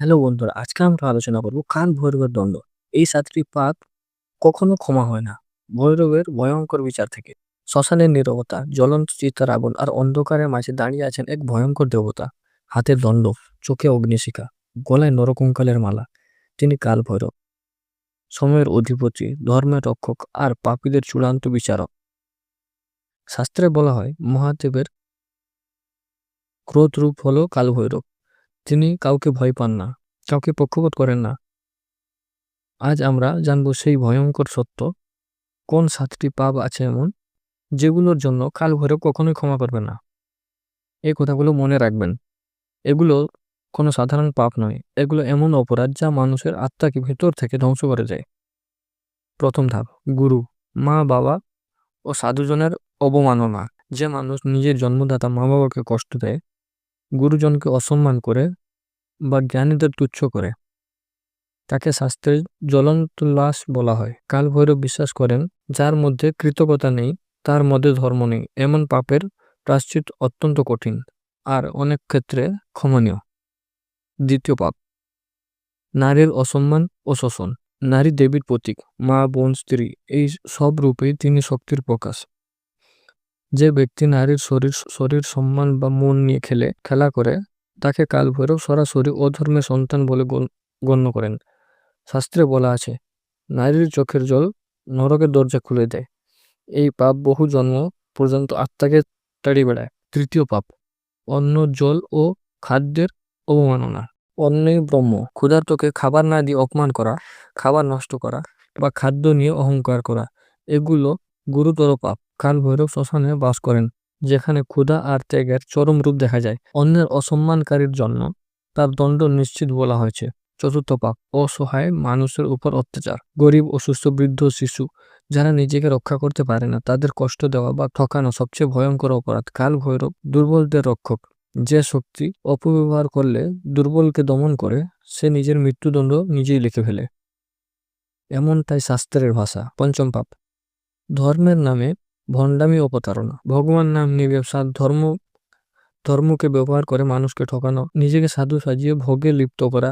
Hello বন্ধুরা, আজকে আমরা আলোচনা করব কাল ভৈরবের দণ্ড। এই ৭টি পাপ কখনো ক্ষমা হয় না। ভৈরবের ভয়ঙ্কর বিচার থেকে। শ্মশানের নীরবতা, জ্বলন্ত চিতার আগুন আর অন্ধকারের মাঝে দাঁড়িয়ে আছেন এক ভয়ঙ্কর দেবতা। হাতে দণ্ড, চোখে অগ্নিশিখা, গলায় নরকঙ্কালের মালা। তিনি কাল ভৈরব, সময়ের অধিপতি, ধর্মের রক্ষক আর পাপীদের চূড়ান্ত বিচারক। শাস্ত্রে বলা হয় মহাদেবের ক্রোধ রূপ হলো কাল ভৈরব। তিনি কাউকে ভয় পান না, কাউকে পক্ষপাত করেন না। আজ আমরা জানবো সেই ভয়ঙ্কর সত্য, কোন ৭টি পাপ আছে এমন যেগুলোর জন্য কাল ভৈরব কখনোই ক্ষমা করবে না। এই কথাগুলো মনে রাখবেন। এগুলো কোনো সাধারণ পাপ নয়, এগুলো এমন অপরাধ যা মানুষের আত্মাকে ভেতর থেকে ধ্বংস করে যায়। প্রথম ধাপ, গুরু, মা বাবা ও সাধুজনের অবমাননা। যে মানুষ নিজের জন্মদাতা মা বাবাকে কষ্ট দেয়, গুরুজনকে অসম্মান করে বা জ্ঞানীদের তুচ্ছ করে, তাকে শাস্ত্রে জ্বলন্ত লাশ বলা হয়। কাল ভৈরব বিশ্বাস করেন যার মধ্যে কৃতজ্ঞতা নেই তার মধ্যে ধর্ম নেই। এমন পাপের প্রায়শ্চিত্ত অত্যন্ত কঠিন আর অনেক ক্ষেত্রে ক্ষমনীয়। দ্বিতীয় পাপ, নারীর অসম্মান ও শোষণ। নারী দেবীর প্রতীক, মা, বোন, স্ত্রী, এই সব রূপেই তিনি শক্তির প্রকাশ। যে ব্যক্তি নারীর শরীর সম্মান বা মন নিয়ে খেলা করে, তাকে কাল ভৈরব সরাসরি অধর্মের সন্তান বলে গণ্য করেন। শাস্ত্রে বলা আছে নারীর চোখের জল নরকের দরজা খুলে দেয়। এই পাপ বহু জন্ম পর্যন্ত আত্মাকে তাড়িয়ে বেড়ায়। তৃতীয় পাপ, অন্ন, জল ও খাদ্যের অবমাননা। অন্নই ব্রহ্ম। ক্ষুধার্তকে খাবার না দিয়ে অপমান করা, খাবার নষ্ট করা বা খাদ্য নিয়ে অহংকার করা, এগুলো গুরুতর পাপ। কাল ভৈরব শ্মশানে বাস করেন, যেখানে ক্ষুধা আর ত্যাগের চরম রূপ দেখা যায়। অন্যের অসম্মানকারীর জন্য তার দণ্ড নিশ্চিত বলা হয়েছে। চতুর্থ পাপ, অসহায় মানুষের উপর অত্যাচার। গরিব, অসুস্থ, বৃদ্ধ, শিশু যারা নিজেকে রক্ষা করতে পারে না, তাদের কষ্ট দেওয়া বা ঠকানো সবচেয়ে ভয়ঙ্কর অপরাধ। কাল ভৈরব দুর্বলদের রক্ষক। যে শক্তি অপব্যবহার করলে দুর্বলকে দমন করে, সে নিজের মৃত্যুদণ্ড নিজেই লিখে ফেলে। এমনটাই শাস্ত্রের ভাষা। পঞ্চম পাপ, ধর্মের নামে ভণ্ডামি ও প্রতারণা। ভগবান নাম নিয়ে ব্যবসা, ধর্মকে ব্যবহার করে মানুষকে ঠকানো, নিজেকে সাধু সাজিয়ে ভোগে লিপ্ত করা,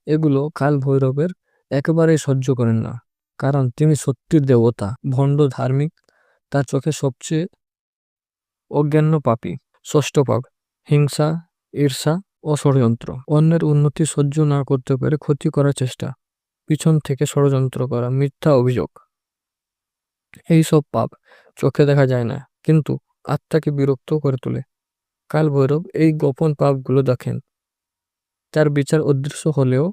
এগুলো কাল ভৈরবের একেবারেই সহ্য করেন না। কারণ তিনি সত্যির দেবতা। ভণ্ড ধার্মিক তার চোখে সবচেয়ে অজ্ঞান্য পাপী। ষষ্ঠ পাপ, হিংসা, ঈর্ষা ও ষড়যন্ত্র। অন্যের উন্নতি সহ্য না করতে পেরে ক্ষতি করার চেষ্টা, পিছন থেকে ষড়যন্ত্র করা, মিথ্যা অভিযোগ। এই সব পাপ চোখে দেখা যায় না, কিন্তু আত্মাকে বিরক্ত করে তোলে। কাল ভৈরব এই গোপন পাপগুলো দেখেন, তার বিচার অদৃশ্য হলেও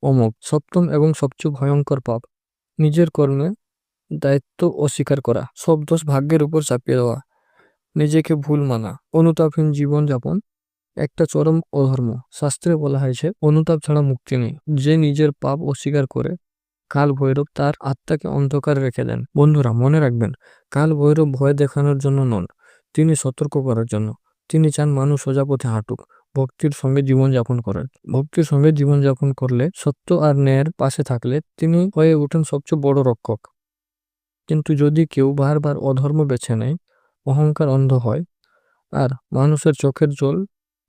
অমোঘ। সপ্তম এবং সবচেয়ে ভয়ঙ্কর পাপ, নিজের কর্মে দায়িত্ব অস্বীকার করা, সব দোষ ভাগ্যের উপর চাপিয়ে দেওয়া, নিজেকে ভুল মানা। অনুতাপহীন জীবনযাপন একটা চরম অধর্ম। শাস্ত্রে বলা হয়েছে অনুতাপ ছাড়া মুক্তি নেই। যে নিজের পাপ অস্বীকার করে, কাল ভৈরব তার আত্মাকে অন্ধকারে রেখে দেন। বন্ধুরা, মনে রাখবেন, কাল ভৈরব ভয় দেখানোর জন্য নন, তিনি সতর্ক করার জন্য। তিনি চান মানুষ সোজা পথে হাঁটুক, ভক্তির সঙ্গে জীবনযাপন করেন। ভক্তির সঙ্গে জীবনযাপন করলে, সত্য আর ন্যায়ের পাশে থাকলে তিনি হয়ে ওঠেন সবচেয়ে বড় রক্ষক। কিন্তু যদি কেউ বারবার অধর্ম বেছে নেয়, অহংকার অন্ধ হয় আর মানুষের চোখের জল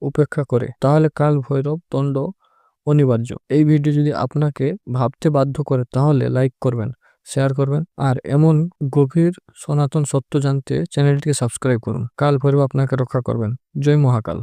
উপেক্ষা করে, তাহলে কাল ভৈরব দণ্ড অনিবার্য। এই ভিডিও যদি আপনাকে ভাবতে বাধ্য করে, তাহলে লাইক করবেন, শেয়ার করবেন আর এমন গভীর সনাতন সত্য জানতে চ্যানেলটিকে সাবস্ক্রাইব করুন। কাল ভৈরব আপনাকে রক্ষা করবেন। জয় মহাকাল।